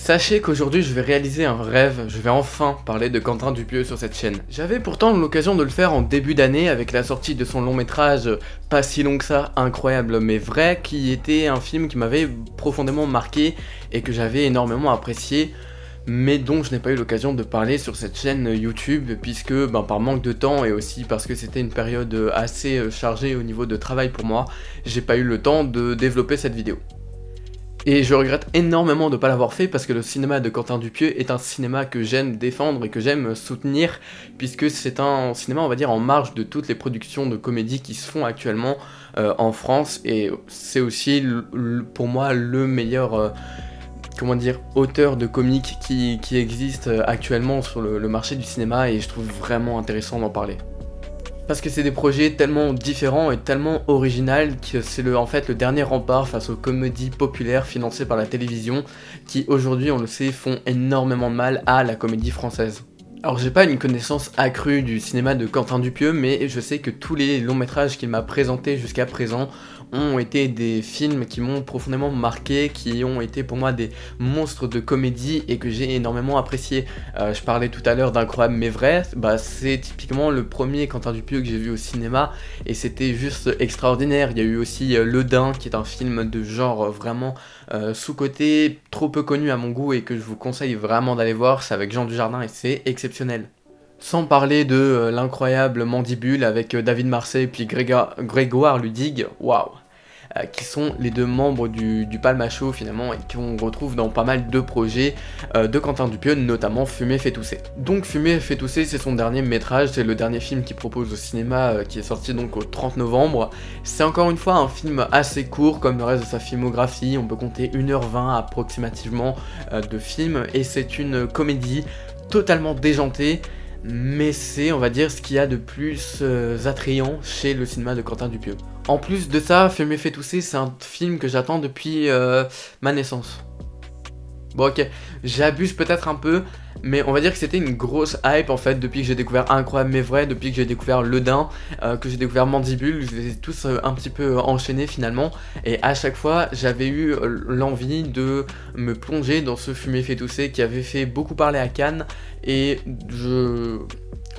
Sachez qu'aujourd'hui je vais réaliser un rêve, je vais enfin parler de Quentin Dupieux sur cette chaîne. J'avais pourtant l'occasion de le faire en début d'année avec la sortie de son long métrage pas si long que ça, incroyable mais vrai, qui était un film qui m'avait profondément marqué et que j'avais énormément apprécié, mais dont je n'ai pas eu l'occasion de parler sur cette chaîne YouTube puisque par manque de temps et aussi parce que c'était une période assez chargée au niveau de travail pour moi, j'ai pas eu le temps de développer cette vidéo. Et je regrette énormément de ne pas l'avoir fait parce que le cinéma de Quentin Dupieux est un cinéma que j'aime défendre et que j'aime soutenir, puisque c'est un cinéma, on va dire, en marge de toutes les productions de comédie qui se font actuellement en France, et c'est aussi pour moi le meilleur auteur de comiques qui existe actuellement sur le marché du cinéma, et je trouve vraiment intéressant d'en parler. Parce que c'est des projets tellement différents et tellement originaux que c'est en fait le dernier rempart face aux comédies populaires financées par la télévision qui aujourd'hui, on le sait, font énormément de mal à la comédie française. Alors j'ai pas une connaissance accrue du cinéma de Quentin Dupieux, mais je sais que tous les longs métrages qu'il m'a présentés jusqu'à présent ont été des films qui m'ont profondément marqué, qui ont été pour moi des monstres de comédie et que j'ai énormément apprécié. Je parlais tout à l'heure d'Incroyable mais vrai, c'est typiquement le premier Quentin Dupieux que j'ai vu au cinéma et c'était juste extraordinaire. Il y a eu aussi Le Dain, qui est un film de genre vraiment sous-coté, trop peu connu à mon goût et que je vous conseille vraiment d'aller voir, c'est avec Jean Dujardin et c'est exceptionnel. Sans parler de l'incroyable Mandibule avec David Marsay puis Grégoire Ludig, waouh, qui sont les deux membres du Palmacho finalement et qu'on retrouve dans pas mal de projets de Quentin Dupieux, notamment Fumer fait tousser. Donc Fumer fait tousser, c'est son dernier métrage, c'est le dernier film qu'il propose au cinéma qui est sorti donc au 30 novembre. C'est encore une fois un film assez court comme le reste de sa filmographie, on peut compter 1h20 approximativement de film, et c'est une comédie totalement déjantée, mais c'est, on va dire, ce qu'il y a de plus attrayant chez le cinéma de Quentin Dupieux. En plus de ça, Fumer fait tousser, c'est un film que j'attends depuis ma naissance. Bon ok, j'abuse peut-être un peu, mais on va dire que c'était une grosse hype en fait depuis que j'ai découvert Incroyable mais vrai, depuis que j'ai découvert Le Dain, que j'ai découvert Mandibule, je les ai tous un petit peu enchaînés finalement, et à chaque fois j'avais eu l'envie de me plonger dans ce Fumer fait tousser qui avait fait beaucoup parler à Cannes, et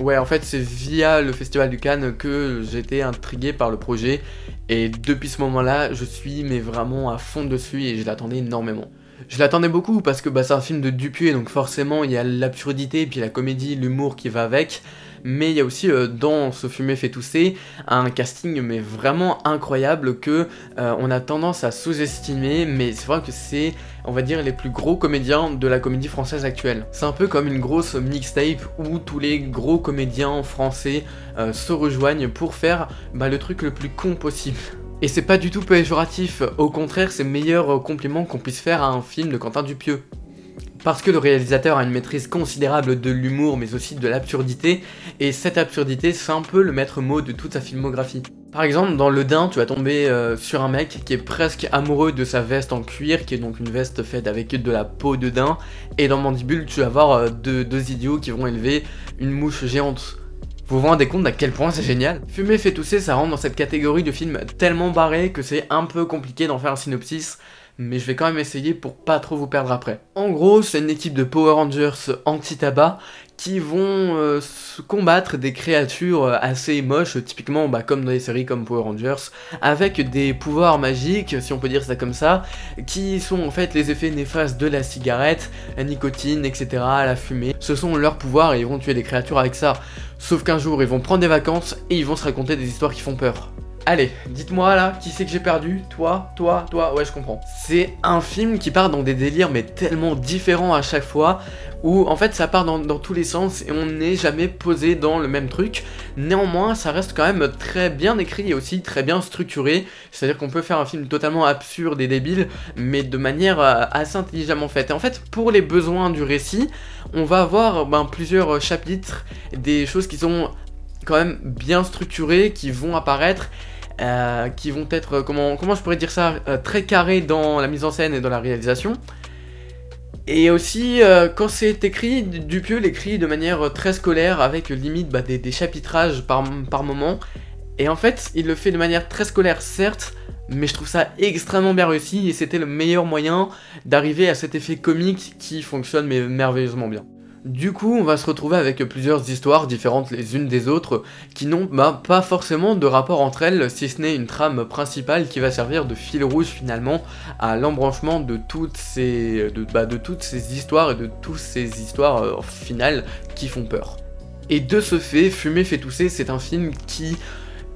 en fait c'est via le Festival du Cannes que j'étais intrigué par le projet, et depuis ce moment-là je suis vraiment à fond dessus et je l'attendais énormément. Je l'attendais beaucoup parce que c'est un film de Dupieux, donc forcément il y a l'absurdité, puis la comédie, l'humour qui va avec, mais il y a aussi dans ce Fumer fait tousser un casting mais vraiment incroyable que on a tendance à sous-estimer, mais c'est vrai que c'est, on va dire, les plus gros comédiens de la comédie française actuelle. C'est un peu comme une grosse mixtape où tous les gros comédiens français se rejoignent pour faire le truc le plus con possible. Et c'est pas du tout péjoratif, au contraire c'est le meilleur compliment qu'on puisse faire à un film de Quentin Dupieux. Parce que le réalisateur a une maîtrise considérable de l'humour mais aussi de l'absurdité, et cette absurdité c'est un peu le maître mot de toute sa filmographie. Par exemple dans Le Dain tu vas tomber sur un mec qui est presque amoureux de sa veste en cuir, qui est donc une veste faite avec de la peau de daim, et dans Mandibule tu vas avoir deux idiots qui vont élever une mouche géante. Vous vous rendez compte d'à quel point c'est génial? Fumer fait tousser, ça rentre dans cette catégorie de films tellement barrés que c'est un peu compliqué d'en faire un synopsis, mais je vais quand même essayer pour pas trop vous perdre après. En gros, c'est une équipe de Power Rangers anti-tabac qui vont se combattre des créatures assez moches, typiquement comme dans les séries comme Power Rangers, avec des pouvoirs magiques, si on peut dire ça comme ça, qui sont en fait les effets néfastes de la cigarette, la nicotine, etc., la fumée. Ce sont leurs pouvoirs et ils vont tuer des créatures avec ça. Sauf qu'un jour, ils vont prendre des vacances et ils vont se raconter des histoires qui font peur. Allez, dites-moi là, qui c'est que j'ai perdu? Toi, ouais je comprends. C'est un film qui part dans des délires mais tellement différents à chaque fois, où en fait ça part dans tous les sens et on n'est jamais posé dans le même truc. Néanmoins ça reste quand même très bien écrit et aussi très bien structuré, c'est à dire qu'on peut faire un film totalement absurde et débile mais de manière assez intelligemment faite. Et en fait pour les besoins du récit on va avoir plusieurs chapitres, des choses qui sont quand même bien structurées, qui vont apparaître, qui vont être, comment je pourrais dire ça, très carrés dans la mise en scène et dans la réalisation. Et aussi, quand c'est écrit, Dupieux l'écrit de manière très scolaire, avec limite des chapitrages par moment. Et en fait, il le fait de manière très scolaire, certes, mais je trouve ça extrêmement bien réussi et c'était le meilleur moyen d'arriver à cet effet comique qui fonctionne mais merveilleusement bien. Du coup, on va se retrouver avec plusieurs histoires différentes les unes des autres, qui n'ont pas forcément de rapport entre elles, si ce n'est une trame principale qui va servir de fil rouge finalement à l'embranchement de toutes ces histoires et de toutes ces histoires finales qui font peur. Et de ce fait, Fumer fait tousser, c'est un film qui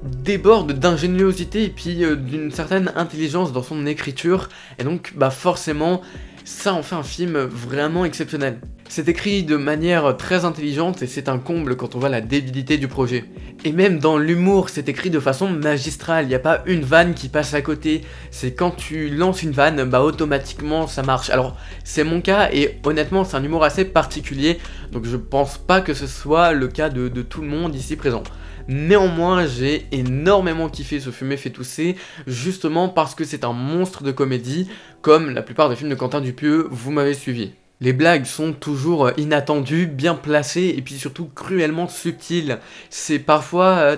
déborde d'ingéniosité et puis d'une certaine intelligence dans son écriture, et donc forcément, ça en fait un film vraiment exceptionnel. C'est écrit de manière très intelligente et c'est un comble quand on voit la débilité du projet. Et même dans l'humour, c'est écrit de façon magistrale, il n'y a pas une vanne qui passe à côté. C'est quand tu lances une vanne, automatiquement ça marche. Alors c'est mon cas et honnêtement c'est un humour assez particulier, donc je pense pas que ce soit le cas de tout le monde ici présent. Néanmoins, j'ai énormément kiffé ce Fumer fait tousser, justement parce que c'est un monstre de comédie, comme la plupart des films de Quentin Dupieux, vous m'avez suivi. Les blagues sont toujours inattendues, bien placées, et puis surtout cruellement subtiles. C'est parfois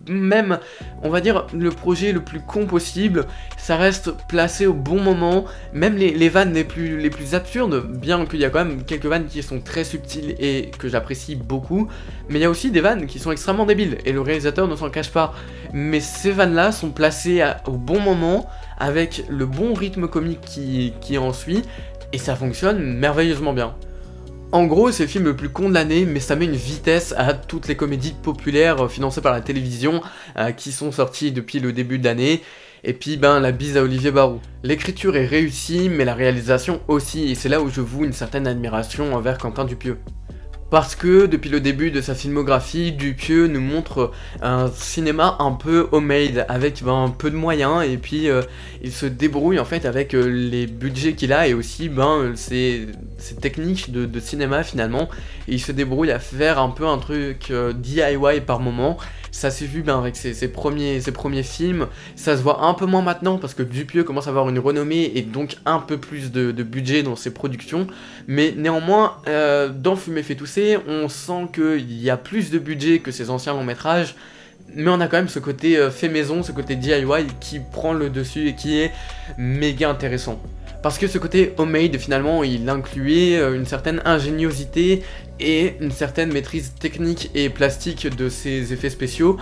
même, on va dire, le projet le plus con possible, ça reste placé au bon moment, même les vannes les plus absurdes, bien qu'il y a quand même quelques vannes qui sont très subtiles et que j'apprécie beaucoup, mais il y a aussi des vannes qui sont extrêmement débiles, et le réalisateur ne s'en cache pas. Mais ces vannes-là sont placées au bon moment, avec le bon rythme comique qui en suit, et ça fonctionne merveilleusement bien. En gros, c'est le film le plus con de l'année, mais ça met une vitesse à toutes les comédies populaires financées par la télévision qui sont sorties depuis le début de l'année. Et puis la bise à Olivier Barou. L'écriture est réussie, mais la réalisation aussi, et c'est là où je voue une certaine admiration envers Quentin Dupieux. Parce que depuis le début de sa filmographie, Dupieux nous montre un cinéma un peu homemade, avec peu de moyens, et puis il se débrouille en fait avec les budgets qu'il a, et aussi ses techniques de cinéma finalement, et il se débrouille à faire un peu un truc DIY par moment. Ça s'est vu avec ses premiers films, ça se voit un peu moins maintenant parce que Dupieux commence à avoir une renommée et donc un peu plus de budget dans ses productions, mais néanmoins, dans Fumer fait tousser, on sent qu'il y a plus de budget que ses anciens longs métrages, mais on a quand même ce côté fait maison, ce côté DIY qui prend le dessus et qui est méga intéressant. Parce que ce côté homemade, finalement, il incluait une certaine ingéniosité et une certaine maîtrise technique et plastique de ses effets spéciaux.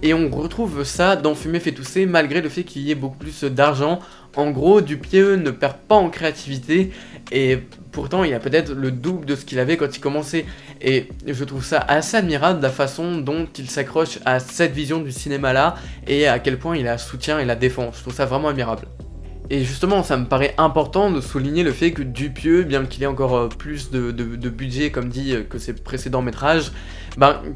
Et on retrouve ça dans Fumer fait tousser, malgré le fait qu'il y ait beaucoup plus d'argent. En gros, Dupieux ne perd pas en créativité, et pourtant il a peut-être le double de ce qu'il avait quand il commençait. Et je trouve ça assez admirable, la façon dont il s'accroche à cette vision du cinéma-là, et à quel point il la soutient et la défend. Je trouve ça vraiment admirable. Et justement, ça me paraît important de souligner le fait que Dupieux, bien qu'il ait encore plus de budget, comme dit, que ses précédents métrages,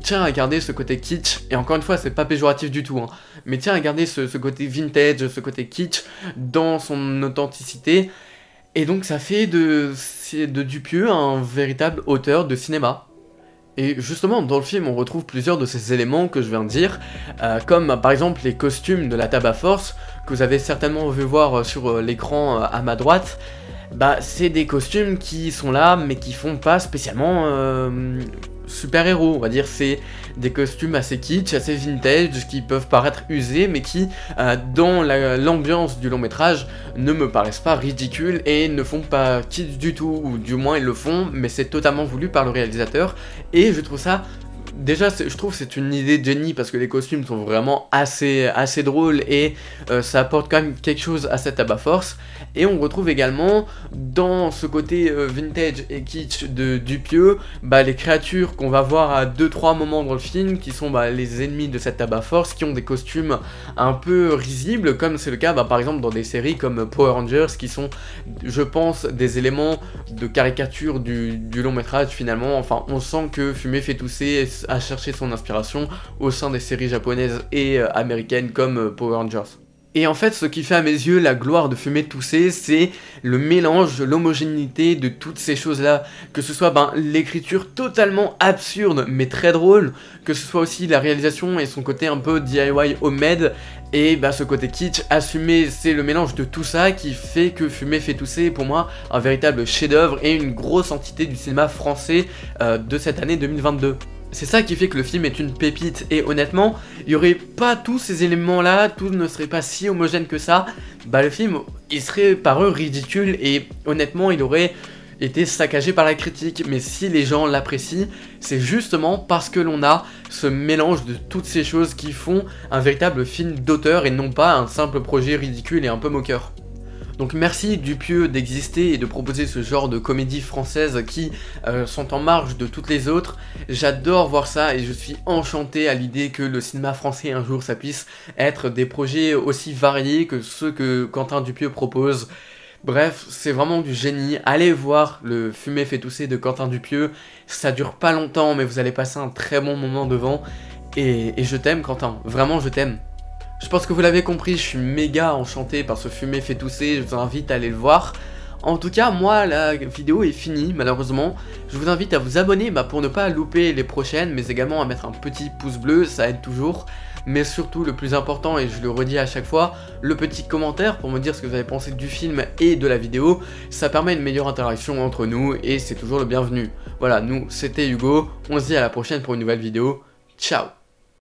tient à garder ce côté kitsch, et encore une fois, c'est pas péjoratif du tout, hein, mais tient à garder ce côté vintage, ce côté kitsch, dans son authenticité, et donc ça fait de Dupieux un véritable auteur de cinéma. Et justement, dans le film, on retrouve plusieurs de ces éléments que je viens de dire, comme par exemple les costumes de la Tabac Force, que vous avez certainement vu voir sur l'écran à ma droite. C'est des costumes qui sont là, mais qui font pas spécialement super-héros, on va dire. C'est des costumes assez kitsch, assez vintage, qui peuvent paraître usés, mais qui, dans l'ambiance du long métrage, ne me paraissent pas ridicules et ne font pas kitsch du tout, ou du moins ils le font, mais c'est totalement voulu par le réalisateur, et je trouve ça... Déjà, je trouve que c'est une idée de génie parce que les costumes sont vraiment assez drôles et ça apporte quand même quelque chose à cette Tabac Force. Et on retrouve également dans ce côté vintage et kitsch de Dupieux, les créatures qu'on va voir à 2-3 moments dans le film qui sont les ennemis de cette Tabac Force, qui ont des costumes un peu risibles, comme c'est le cas par exemple dans des séries comme Power Rangers, qui sont, je pense, des éléments de caricature du long métrage finalement. Enfin, on sent que Fumer fait tousser à chercher son inspiration au sein des séries japonaises et américaines comme Power Rangers. Et en fait, ce qui fait à mes yeux la gloire de Fumer tousser, c'est le mélange, l'homogénéité de toutes ces choses-là. Que ce soit l'écriture totalement absurde mais très drôle, que ce soit aussi la réalisation et son côté un peu DIY homemade, et ce côté kitsch assumé. C'est le mélange de tout ça qui fait que Fumer fait tousser est pour moi un véritable chef-d'œuvre et une grosse entité du cinéma français de cette année 2022. C'est ça qui fait que le film est une pépite, et honnêtement, il n'y aurait pas tous ces éléments-là, tout ne serait pas si homogène que ça, bah le film, il serait par eux ridicule, et honnêtement, il aurait été saccagé par la critique. Mais si les gens l'apprécient, c'est justement parce que l'on a ce mélange de toutes ces choses qui font un véritable film d'auteur, et non pas un simple projet ridicule et un peu moqueur. Donc merci Dupieux d'exister et de proposer ce genre de comédies françaises qui sont en marge de toutes les autres. J'adore voir ça et je suis enchanté à l'idée que le cinéma français un jour ça puisse être des projets aussi variés que ceux que Quentin Dupieux propose. Bref, c'est vraiment du génie. Allez voir le Fumer fait tousser de Quentin Dupieux. Ça dure pas longtemps mais vous allez passer un très bon moment devant. Et je t'aime Quentin, vraiment je t'aime. Je pense que vous l'avez compris, je suis méga enchanté par ce Fumer fait tousser, je vous invite à aller le voir. En tout cas, moi, la vidéo est finie, malheureusement. Je vous invite à vous abonner pour ne pas louper les prochaines, mais également à mettre un petit pouce bleu, ça aide toujours. Mais surtout, le plus important, et je le redis à chaque fois, le petit commentaire pour me dire ce que vous avez pensé du film et de la vidéo. Ça permet une meilleure interaction entre nous et c'est toujours le bienvenu. Voilà, nous, c'était Hugo, on se dit à la prochaine pour une nouvelle vidéo. Ciao!